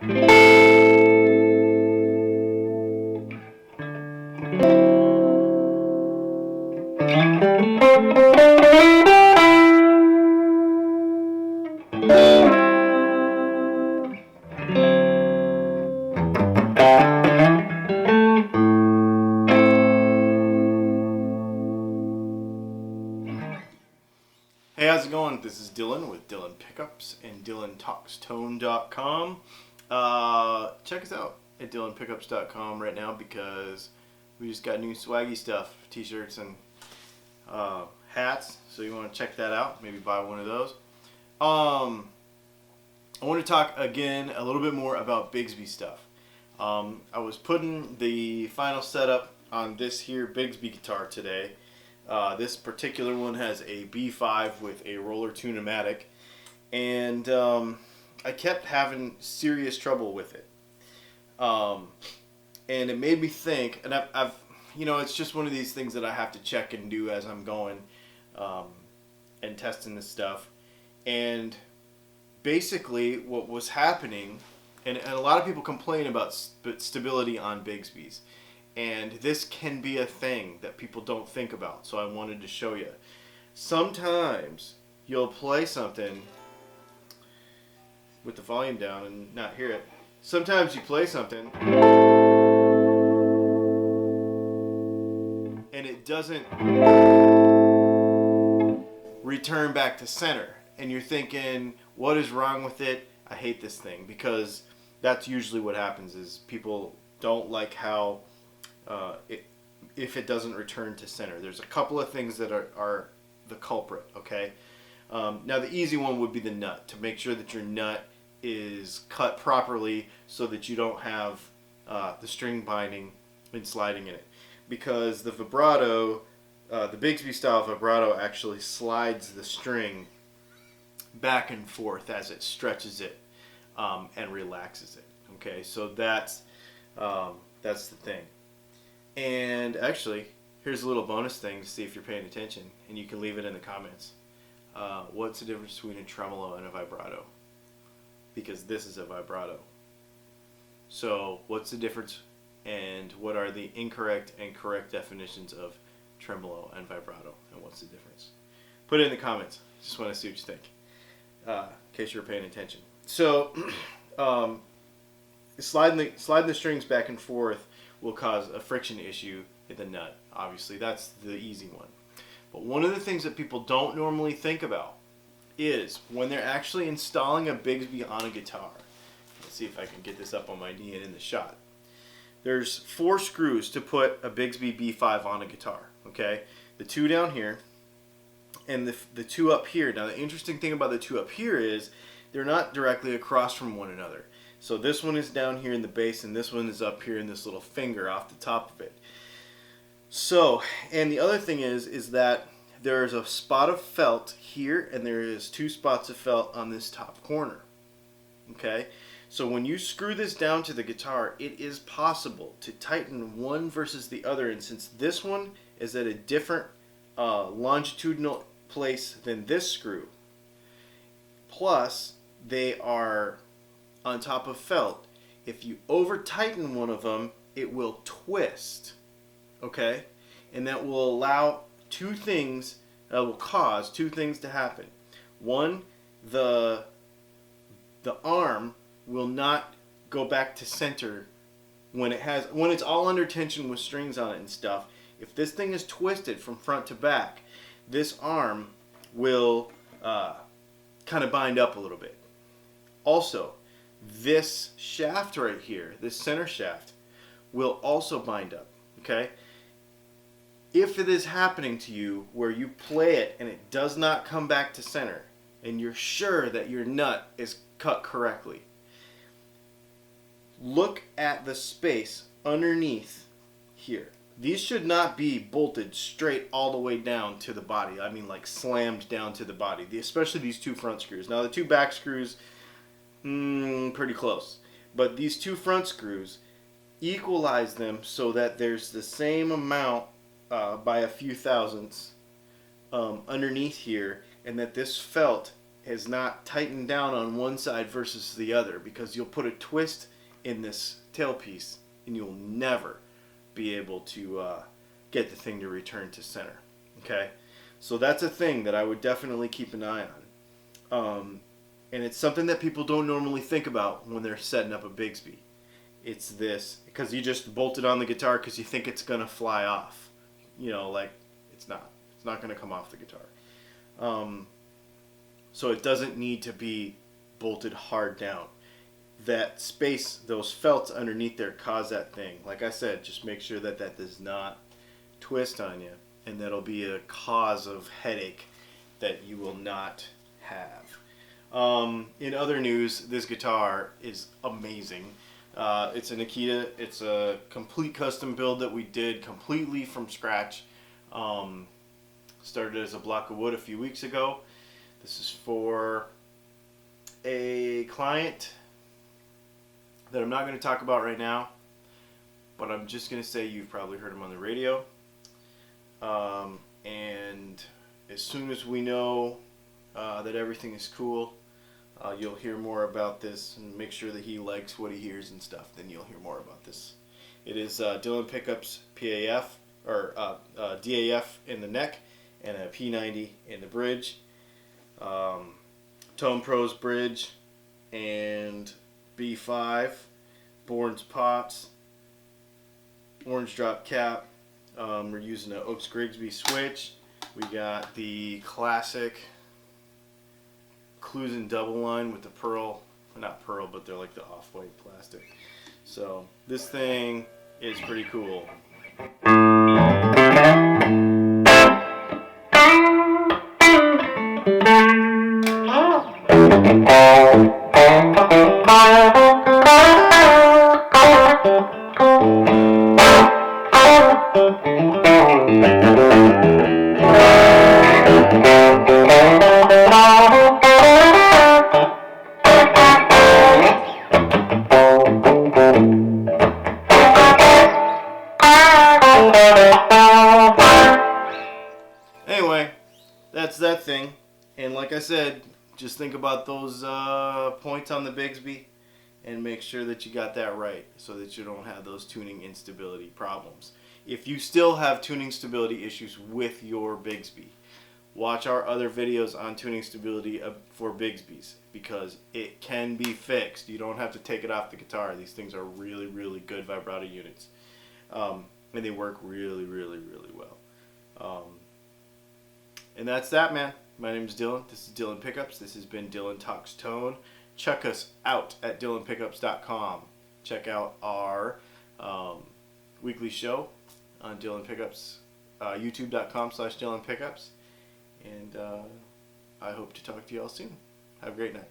Hey, how's it going? This is Dylan with Dylan Pickups and DylanTalksTone.com. Check us out at DylanPickups.com right now because we just got new swaggy stuff, t-shirts and hats. So you want to check that out, maybe buy one of those. I want to talk again a little bit more about Bigsby stuff. I was putting the final setup on this here Bigsby guitar today. This particular one has a B5 with a roller tune-o-matic, and I kept having serious trouble with it. And it made me think, and I've it's just one of these things that I have to check and do as I'm going and testing this stuff. And basically what was happening, and a lot of people complain about stability on Bigsby's. And this can be a thing that people don't think about, so I wanted to show you. Sometimes you'll play something with the volume down and not hear it. Sometimes you play something and it doesn't return back to center. And you're thinking, what is wrong with it? I hate this thing, because that's usually what happens is people don't like how if it doesn't return to center. There's a couple of things that are the culprit, okay? Now the easy one would be the nut, to make sure that your nut is cut properly so that you don't have the string binding and sliding in it. Because the vibrato, the Bigsby style vibrato actually slides the string back and forth as it stretches it and relaxes it, okay? So that's the thing. And actually, here's a little bonus thing to see if you're paying attention, and you can leave it in the comments. What's the difference between a tremolo and a vibrato? Because this is a vibrato. So what's the difference, and what are the incorrect and correct definitions of tremolo and vibrato, and what's the difference? Put it in the comments. Just want to see what you think, in case you're paying attention. So sliding the strings back and forth will cause a friction issue in the nut. Obviously, that's the easy one. But one of the things that people don't normally think about is when they're actually installing a Bigsby on a guitar. Let's see if I can get this up on my knee and in the shot. There's 4 screws to put a Bigsby B5 on a guitar, okay? The 2 down here and the 2 up here. Now, the interesting thing about the 2 up here is they're not directly across from one another. So this one is down here in the base, and this one is up here in this little finger off the top of it. So, and the other thing is that there's a spot of felt here, and there is 2 spots of felt on this top corner. Okay? So when you screw this down to the guitar, it is possible to tighten one versus the other, and since this one is at a different longitudinal place than this screw, plus they are on top of felt, if you over tighten one of them, it will twist, okay? And that will allow cause two things to happen. One, the arm will not go back to center when it's all under tension with strings on it and stuff. If this thing is twisted from front to back, this arm will kind of bind up a little bit. Also, this shaft right here, this center shaft, will also bind up, okay? If it is happening to you where you play it and it does not come back to center, and you're sure that your nut is cut correctly, look at the space underneath here. These should not be bolted straight all the way down to the body. I mean, like slammed down to the body, especially these 2 front screws. Now the 2 back screws, pretty close. But these 2 front screws, equalize them so that there's the same amount by a few thousandths underneath here, and that this felt has not tightened down on one side versus the other, because you'll put a twist in this tailpiece and you'll never be able to get the thing to return to center. Okay, so that's a thing that I would definitely keep an eye on. And it's something that people don't normally think about when they're setting up a Bigsby. It's this, because you just bolt it on the guitar because you think it's going to fly off. You know, like, it's not. It's not going to come off the guitar. So it doesn't need to be bolted hard down. That space, those felts underneath there cause that thing. Like I said, just make sure that that does not twist on you, and that'll be a cause of headache that you will not have. In other news, this guitar is amazing. It's an Akita. It's a complete custom build that we did completely from scratch. Started as a block of wood a few weeks ago. This is for a client that I'm not going to talk about right now, but I'm just going to say you've probably heard him on the radio. And as soon as we know that everything is cool, you'll hear more about this, and make sure that he likes what he hears and stuff. Then you'll hear more about this. It is Dylan Pickups PAF, or DAF in the neck, and a P90 in the bridge. Tone Pros bridge and B5, Bourne's pots, orange drop cap. We're using an Oaks Grigsby switch. We got the classic Clusen double line with the pearl, not pearl, but they're like the off-white plastic. So this thing is pretty cool. Anyway, that's that thing. And like I said, just think about those points on the Bigsby and make sure that you got that right, so that you don't have those tuning instability problems. If you still have tuning stability issues with your Bigsby, watch our other videos on tuning stability for Bigsbys, because it can be fixed. You don't have to take it off the guitar. These things are really, really good vibrato units. And they work really, really, really well. And that's that, man. My name is Dylan. This is Dylan Pickups. This has been Dylan Talks Tone. Check us out at dylanpickups.com. Check out our weekly show on Dylan Pickups, youtube.com/Dylan Pickups. And I hope to talk to you all soon. Have a great night.